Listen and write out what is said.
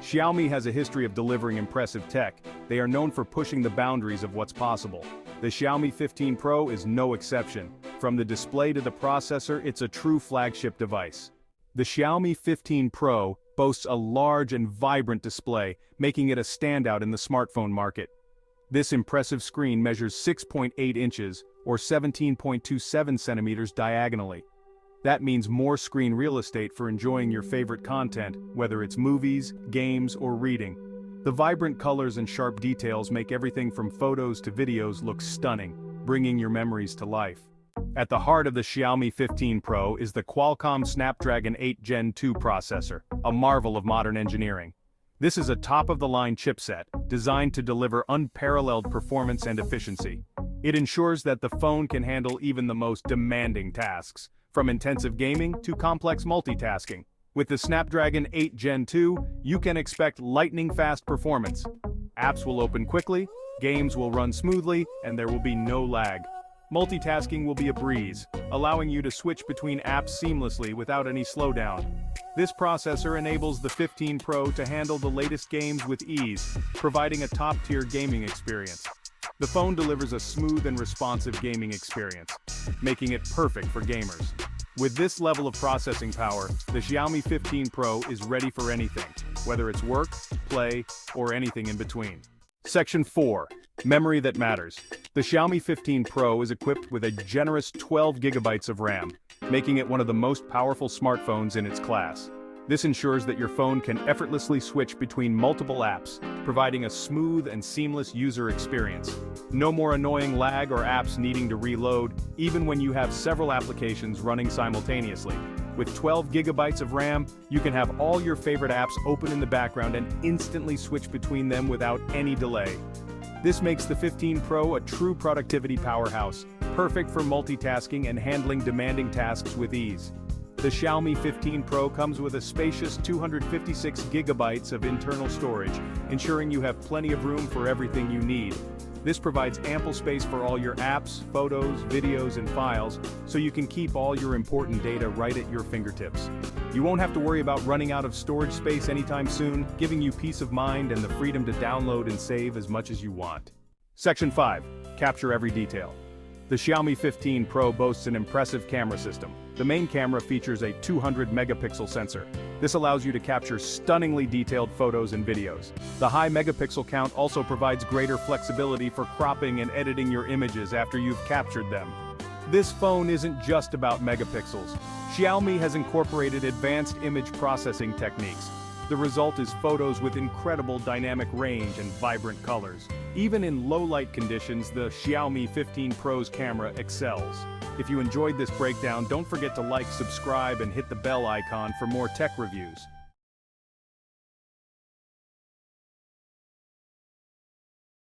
Xiaomi has a history of delivering impressive tech. They are known for pushing the boundaries of what's possible. The Xiaomi 15 Pro is no exception. From the display to the processor, it's a true flagship device. The Xiaomi 15 Pro boasts a large and vibrant display, making it a standout in the smartphone market. This impressive screen measures 6.8 inches, or 17.27 centimeters diagonally. That means more screen real estate for enjoying your favorite content, whether it's movies, games, or reading. The vibrant colors and sharp details make everything from photos to videos look stunning, bringing your memories to life. At the heart of the Xiaomi 15 Pro is the Qualcomm Snapdragon 8 Gen 2 processor, a marvel of modern engineering. This is a top-of-the-line chipset, designed to deliver unparalleled performance and efficiency. It ensures that the phone can handle even the most demanding tasks, from intensive gaming to complex multitasking. With the Snapdragon 8 Gen 2, you can expect lightning-fast performance. Apps will open quickly, games will run smoothly, and there will be no lag. Multitasking will be a breeze, allowing you to switch between apps seamlessly without any slowdown. This processor enables the 15 Pro to handle the latest games with ease, providing a top-tier gaming experience. The phone delivers a smooth and responsive gaming experience, making it perfect for gamers. With this level of processing power, the Xiaomi 15 Pro is ready for anything, whether it's work, play, or anything in between. Section 4. Memory that matters. The Xiaomi 15 Pro is equipped with a generous 12 gigabytes of RAM, making it one of the most powerful smartphones in its class. This ensures that your phone can effortlessly switch between multiple apps, providing a smooth and seamless user experience. No more annoying lag or apps needing to reload, even when you have several applications running simultaneously. With 12 gigabytes of RAM, you can have all your favorite apps open in the background and instantly switch between them without any delay. This makes the 15 Pro a true productivity powerhouse, perfect for multitasking and handling demanding tasks with ease. The Xiaomi 15 Pro comes with a spacious 256 gigabytes of internal storage, ensuring you have plenty of room for everything you need. This provides ample space for all your apps, photos, videos, and files, so you can keep all your important data right at your fingertips. You won't have to worry about running out of storage space anytime soon, giving you peace of mind and the freedom to download and save as much as you want. Section 5. Capture every detail. The Xiaomi 15 Pro boasts an impressive camera system. The main camera features a 200-megapixel sensor. This allows you to capture stunningly detailed photos and videos. The high megapixel count also provides greater flexibility for cropping and editing your images after you've captured them. This phone isn't just about megapixels. Xiaomi has incorporated advanced image processing techniques. The result is photos with incredible dynamic range and vibrant colors. Even in low-light conditions, the Xiaomi 15 Pro's camera excels. If you enjoyed this breakdown, don't forget to like, subscribe, and hit the bell icon for more tech reviews.